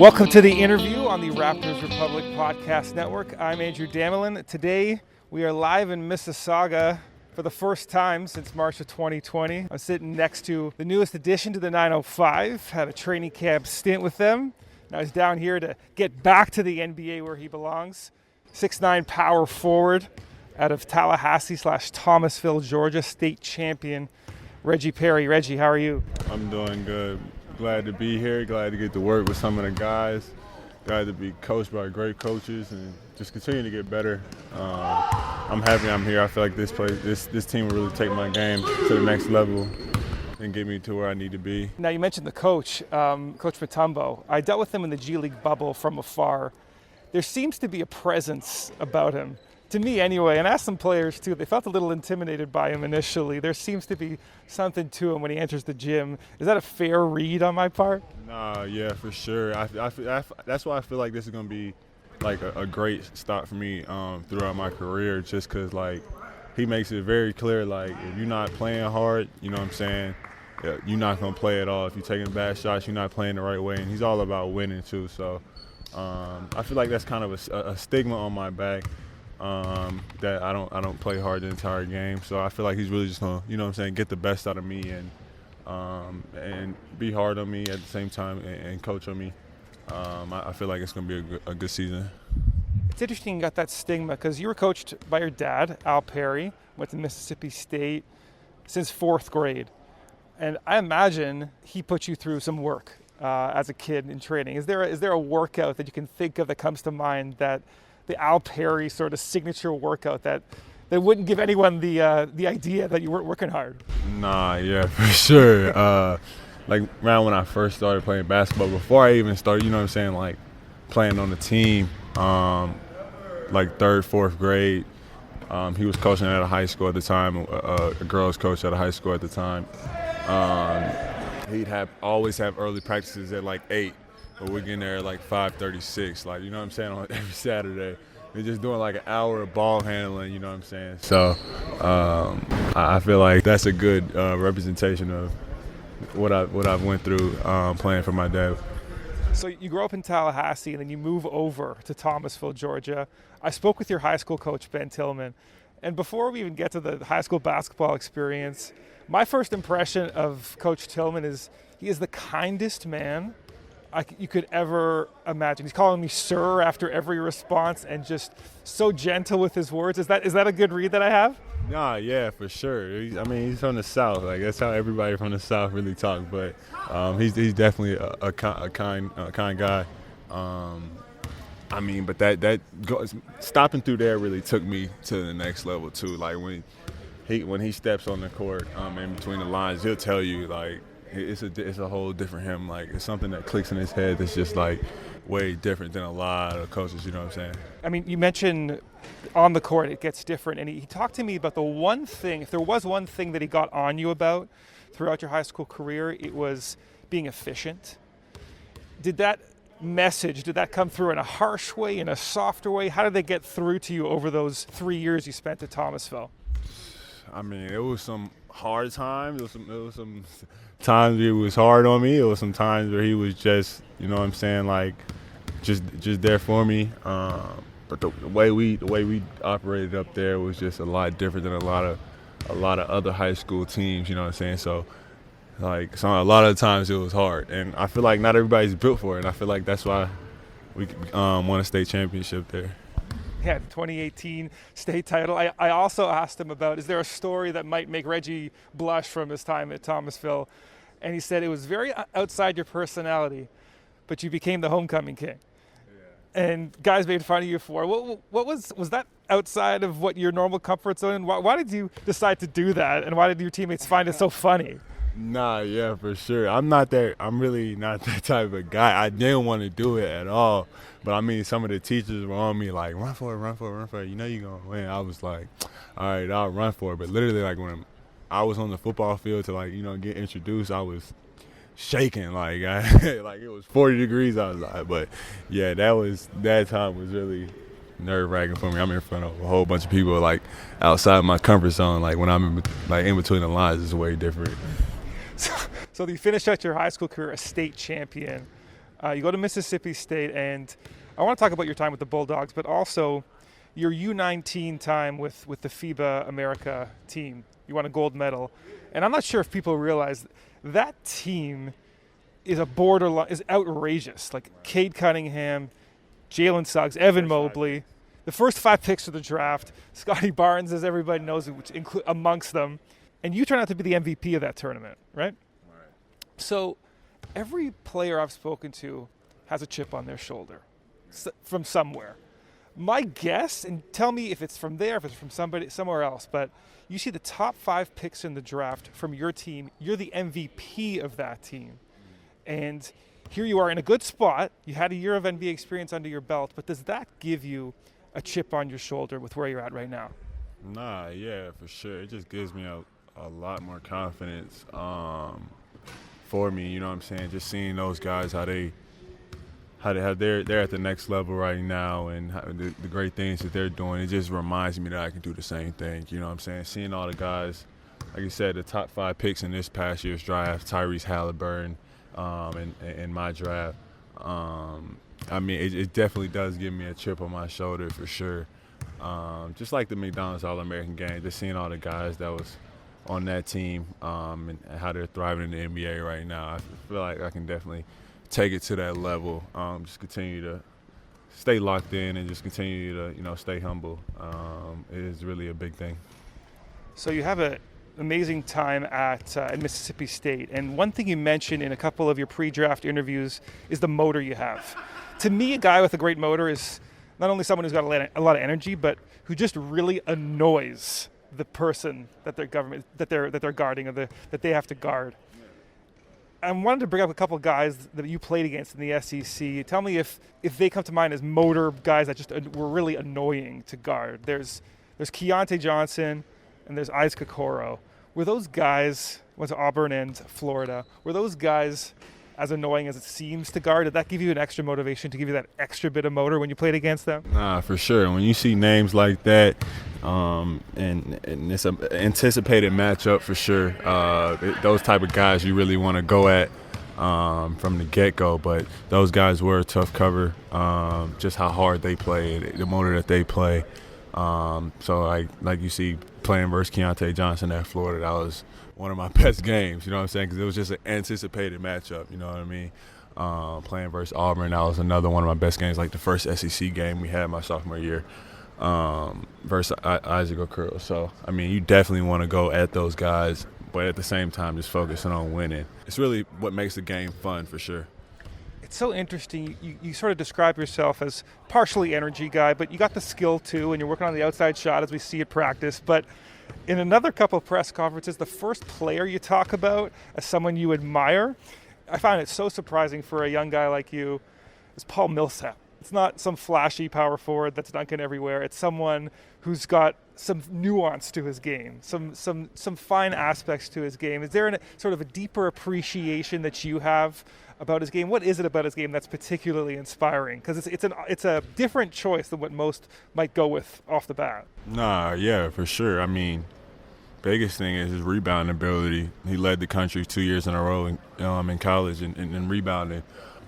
Welcome to the interview on the Raptors Republic Podcast Network. I'm Andrew Damelin. Today we are live in Mississauga for the first time since March of 2020. I'm sitting next to the newest addition to the 905. Had a training camp stint with them. Now he's down here to get back to the NBA where he belongs. 6'9" power forward out of Tallahassee/Thomasville, Georgia, state champion, Reggie Perry. Reggie, how are you? I'm doing good. Glad to be here. Glad to get to work with some of the guys. Glad to be coached by great coaches and just continue to get better. I'm happy I'm here. I feel like this team will really take my game to the next level and get me to where I need to be. Now you mentioned the coach, Coach Mutombo. I dealt with him in the G League bubble from afar. There seems to be a presence about him, to me anyway, and I asked some players too. They felt a little intimidated by him initially. There seems to be something to him when he enters the gym. Is that a fair read on my part? Nah, yeah, for sure. That's why I feel like this is going to be like a great start for me throughout my career, just because like he makes it very clear, like if you're not playing hard, you know what I'm saying, you're not going to play at all. If you're taking bad shots, you're not playing the right way, and he's all about winning too. So I feel like that's kind of a stigma on my back. That I don't play hard the entire game, so I feel like he's really just gonna, you know what I'm saying, get the best out of me and be hard on me at the same time and coach on me. I feel like it's gonna be a good season. It's interesting you got that stigma because you were coached by your dad, Al Perry, went to Mississippi State since 4th grade, and I imagine he put you through some work as a kid in training. Is there a workout that you can think of that comes to mind, that the Al Perry sort of signature workout that wouldn't give anyone the idea that you weren't working hard? Nah, yeah, for sure. Like around when I first started playing basketball, before I even started, you know what I'm saying, like playing on the team, like 3rd, 4th grade, he was coaching at a high school at the time, a girls coach at a high school at the time. He'd always have early practices at like 8. But we're getting there at like 5:36, like, you know what I'm saying, on every Saturday. We're just doing like an hour of ball handling, you know what I'm saying. So I feel like that's a good representation of what I've went through playing for my dad. So you grow up in Tallahassee and then you move over to Thomasville, Georgia. I spoke with your high school coach, Ben Tillman, and before we even get to the high school basketball experience, my first impression of Coach Tillman is he is the kindest man you could ever imagine. He's calling me sir after every response and just so gentle with his words. Is that a good read that I have? Nah, yeah, for sure. I mean, he's from the South. Like, that's how everybody from the South really talk. But he's definitely a kind guy. I mean, but that stopping through there really took me to the next level too. Like when he steps on the court, in between the lines, he'll tell you like, it's a whole different him. Like, it's something that clicks in his head that's just like way different than a lot of coaches, you know what I'm saying? I mean, you mentioned on the court it gets different, and he talked to me about the one thing, if there was one thing that he got on you about throughout your high school career, it was being efficient. Did that come through in a harsh way, in a softer way? How did they get through to you over those 3 years you spent at Thomasville? I mean, it was some hard times. It was some times where he was hard on me. It was some times where he was just, you know what I'm saying, like just there for me. But the way we operated up there was just a lot different than a lot of other high school teams. You know what I'm saying? So like a lot of the times it was hard, and I feel like not everybody's built for it. And I feel like that's why we won a state championship there. Yeah, the 2018 state title. I also asked him about, is there a story that might make Reggie blush from his time at Thomasville? And he said it was very outside your personality, but you became the homecoming king. Yeah. And guys made fun of you for. What was that outside of what your normal comfort zone? Why did you decide to do that? And why did your teammates find it so funny? Nah, yeah, for sure. I'm really not that type of guy. I didn't want to do it at all. But I mean, some of the teachers were on me like, run for it. You know you're going to win. I was like, all right, I'll run for it. But literally, like, when I was on the football field to, like, you know, get introduced, I was shaking. Like, like it was 40 degrees outside. But, yeah, that time was really nerve-wracking for me. I'm in front of a whole bunch of people, like, outside my comfort zone. Like, when I'm in between the lines, it's way different. So you finished out your high school career a state champion. You go to Mississippi State, and I want to talk about your time with the Bulldogs, but also your U19 time with the FIBA America team. You won a gold medal. And I'm not sure if people realize that team is is outrageous. Like Cade Cunningham, Jalen Suggs, Evan Mobley, the first 5 picks of the draft, Scottie Barnes, as everybody knows, which amongst them. And you turn out to be the MVP of that tournament, right? So every player I've spoken to has a chip on their shoulder from somewhere. My guess, and tell me if it's from there, if it's from somewhere else, but you see the top 5 picks in the draft from your team. You're the MVP of that team. And here you are in a good spot. You had a year of NBA experience under your belt, but does that give you a chip on your shoulder with where you're at right now? Nah, yeah, for sure. It just gives me a lot more confidence for me, you know what I'm saying? Just seeing those guys, they're at the next level right now, and the great things that they're doing. It just reminds me that I can do the same thing. You know what I'm saying? Seeing all the guys, like you said, the top 5 picks in this past year's draft, Tyrese Halliburton, in my draft. I mean, it definitely does give me a chip on my shoulder for sure. Just like the McDonald's All-American game, just seeing all the guys that was on that team and how they're thriving in the NBA right now. I feel like I can definitely take it to that level. Just continue to stay locked in and just continue to, stay humble. It is really a big thing. So you have an amazing time at Mississippi State, and one thing you mentioned in a couple of your pre-draft interviews is the motor you have. To me, a guy with a great motor is not only someone who's got a lot of energy, but who just really annoys the person that they're guarding or that they have to guard. I wanted to bring up a couple of guys that you played against in the SEC. Tell me if they come to mind as motor guys that just were really annoying to guard. There's Keontae Johnson and there's Isaac Okoro. Were those guys, was Auburn and Florida, were those guys as annoying as it seems to guard? Did that give you an extra motivation to give you that extra bit of motor when you played against them? Nah, for sure. When you see names like that, and it's an anticipated matchup for sure. Those type of guys you really want to go at from the get-go. But those guys were a tough cover. Just how hard they play, the motor that they play. So like you see playing versus Keontae Johnson at Florida, that was one of my best games, you know what I'm saying? Because it was just an anticipated matchup, you know what I mean? Playing versus Auburn, that was another one of my best games, like the first SEC game we had my sophomore year versus Isaac Okoro. So, I mean, you definitely want to go at those guys, but at the same time just focusing on winning. It's really what makes the game fun for sure. It's so interesting. You sort of describe yourself as partially energy guy, but you got the skill too, and you're working on the outside shot as we see at practice. But in another couple of press conferences, the first player you talk about as someone you admire, I find it so surprising for a young guy like you, is Paul Millsap. It's not some flashy power forward that's dunking everywhere. It's someone who's got some nuance to his game, some fine aspects to his game. Is there a sort of a deeper appreciation that you have about his game? What is it about his game that's particularly inspiring? Because it's a different choice than what most might go with off the bat. Nah, yeah, for sure. I mean, biggest thing is his rebounding ability. He led the country 2 years in a row in college in rebounding,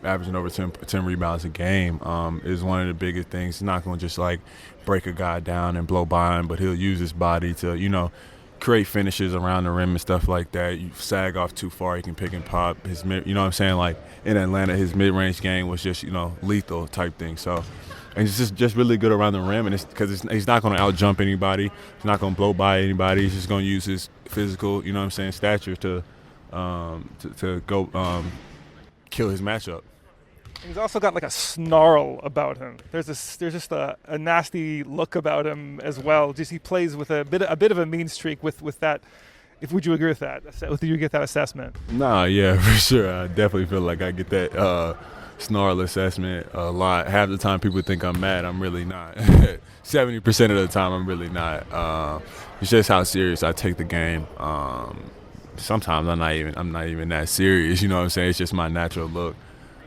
averaging over 10 rebounds a game. Is one of the biggest things. He's not going to just like break a guy down and blow by him, but he'll use his body to, create finishes around the rim and stuff like that. You sag off too far, he can pick and pop. You know what I'm saying? Like in Atlanta, his mid-range game was just, lethal type thing. So, and he's just really good around the rim, and it's because he's not going to out-jump anybody. He's not going to blow by anybody. He's just going to use his physical, stature to go kill his matchup. He's also got like a snarl about him. There's just a nasty look about him as well. Just he plays with a bit of a mean streak with that. Would you agree with that? Would you get that assessment? Nah, yeah, for sure. I definitely feel like I get that snarl assessment a lot. Half the time people think I'm mad. I'm really not. 70% of the time I'm really not. It's just how serious I take the game. Sometimes I'm not even that serious. You know what I'm saying? It's just my natural look.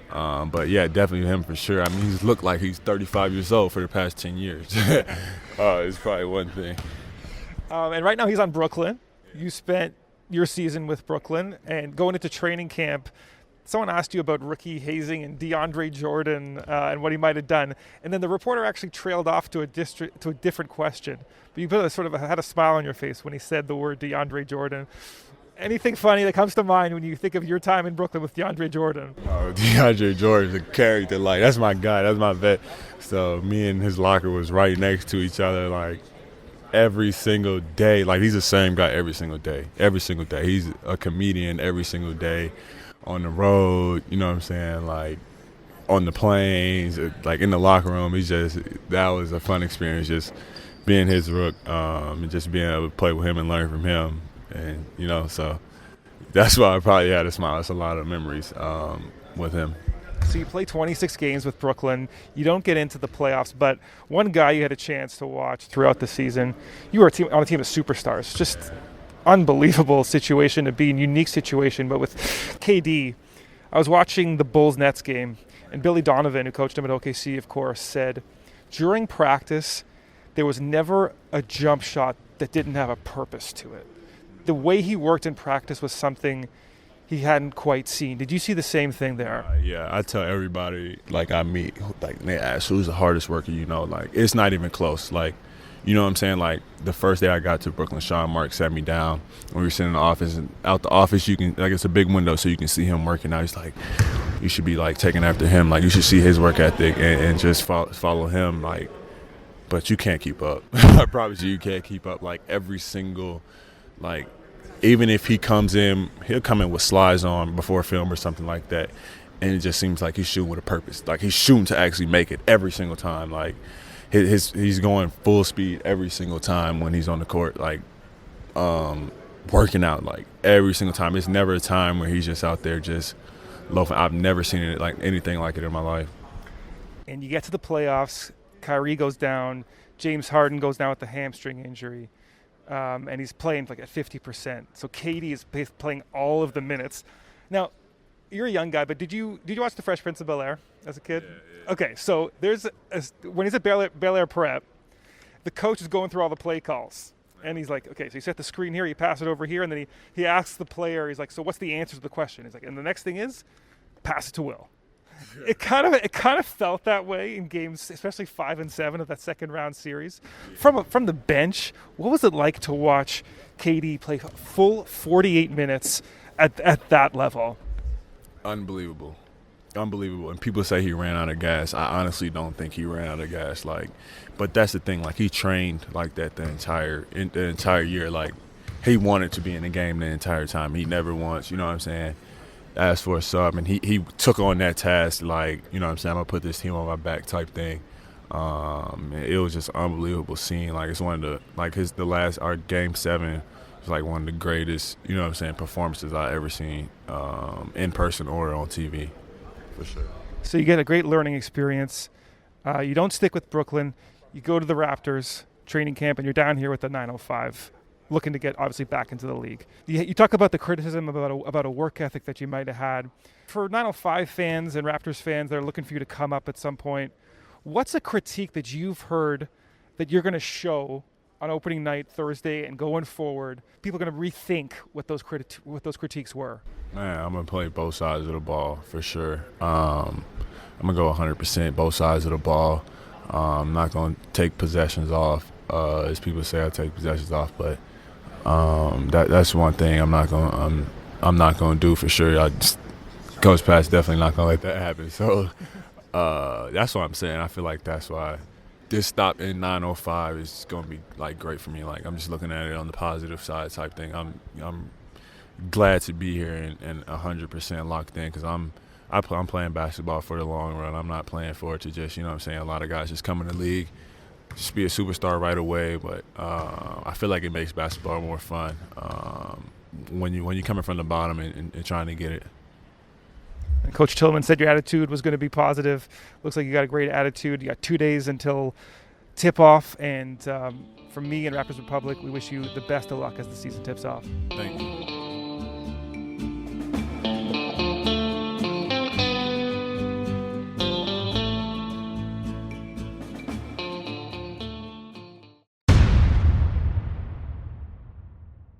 But yeah, definitely him for sure. I mean, he's looked like he's 35 years old for the past 10 years. It's probably one thing. And right now he's on Brooklyn. You spent your season with Brooklyn, and going into training camp, someone asked you about rookie hazing and Deandre Jordan and what he might have done, and then the reporter actually trailed off to a different question. But you had a smile on your face when he said the word Deandre Jordan. Anything funny that comes to mind when you think of your time in Brooklyn with Deandre Jordan? Oh, Deandre Jordan's a character. Like, that's my guy. That's my vet. So me and his locker was right next to each other, like, every single day. Like, he's the same guy every single day. Every single day. He's a comedian every single day. On the road, you know what I'm saying? Like, on the planes, like, in the locker room. That was a fun experience, just being his rook, and just being able to play with him and learn from him. And, you know, so that's why I probably had a smile. It's a lot of memories with him. So you play 26 games with Brooklyn. You don't get into the playoffs, but one guy you had a chance to watch throughout the season, you were on a team of superstars. Just unbelievable situation to be in, unique situation. But with KD, I was watching the Bulls-Nets game, and Billy Donovan, who coached him at OKC, of course, said during practice there was never a jump shot that didn't have a purpose to it. The way he worked in practice was something he hadn't quite seen. Did you see the same thing there? Yeah, I tell everybody, like, I meet, like, they ask who's the hardest worker, you know, like, it's not even close. Like, you know what I'm saying? Like, the first day I got to Brooklyn, Sean Mark sat me down. We were sitting in the office, and out the office, you can, like, it's a big window, so you can see him working out. He's like, you should be, like, taking after him. Like, you should see his work ethic and just follow him, like, but you can't keep up. I promise you can't keep up. Like, every single, like, even if he comes in, he'll come in with slides on before film or something like that, and it just seems like he's shooting with a purpose. Like, he's shooting to actually make it every single time. Like, he's going full speed every single time when he's on the court, like, working out, like, every single time. It's never a time where he's just out there just loafing. I've never seen it like anything like it in my life. And you get to the playoffs, Kyrie goes down, James Harden goes down with the hamstring injury. And he's playing like at 50%. So KD is playing all of the minutes. Now, you're a young guy, but did you watch The Fresh Prince of Bel-Air as a kid? Yeah. Okay, so when he's at Bel-Air Prep, the coach is going through all the play calls. And he's like, okay, so you set the screen here, you pass it over here, and then he asks the player, he's like, so what's the answer to the question? He's like, and the next thing is, pass it to Will. It kind of felt that way in games, especially 5 and 7 of that second round series. From the bench, what was it like to watch KD play full 48 minutes at that level? Unbelievable. And people say he ran out of gas. I honestly don't think he ran out of gas. Like, but that's the thing. Like, he trained like that the entire year. Like, he wanted to be in the game the entire time. He never once, you know what I'm saying, asked for a sub, and he took on that task, like, you know what I'm saying, I'm going to put this team on my back type thing. It was just unbelievable seeing, like, it's one of the, like, our Game 7 was like one of the greatest, you know what I'm saying, performances I ever seen, in person or on TV, for sure. So you get a great learning experience. You don't stick with Brooklyn. You go to the Raptors training camp, and you're down here with the 905. Looking to get, obviously, back into the league. You talk about the criticism about a work ethic that you might have had. For 905 fans and Raptors fans that are looking for you to come up at some point, what's a critique that you've heard that you're going to show on opening night Thursday and going forward? People are going to rethink what those critiques were. Man, I'm going to play both sides of the ball for sure. I'm going to go 100% both sides of the ball. I'm not going to take possessions off. As people say, I take possessions off, but that's one thing I'm not going to do for sure. Coach Pat's definitely not going to let that happen. So that's what I'm saying. I feel like that's why this stop in 905 is going to be, like, great for me. Like, I'm just looking at it on the positive side type thing. I'm glad to be here and 100% locked in, because I'm playing basketball for the long run. I'm not playing for it to just, you know what I'm saying, a lot of guys just come in the league, just be a superstar right away. But I feel like it makes basketball more fun when you're coming from the bottom and trying to get it. And Coach Tillman said your attitude was going to be positive. Looks like you got a great attitude. You got 2 days until tip-off. And from me and Raptors Republic, we wish you the best of luck as the season tips off. Thank you.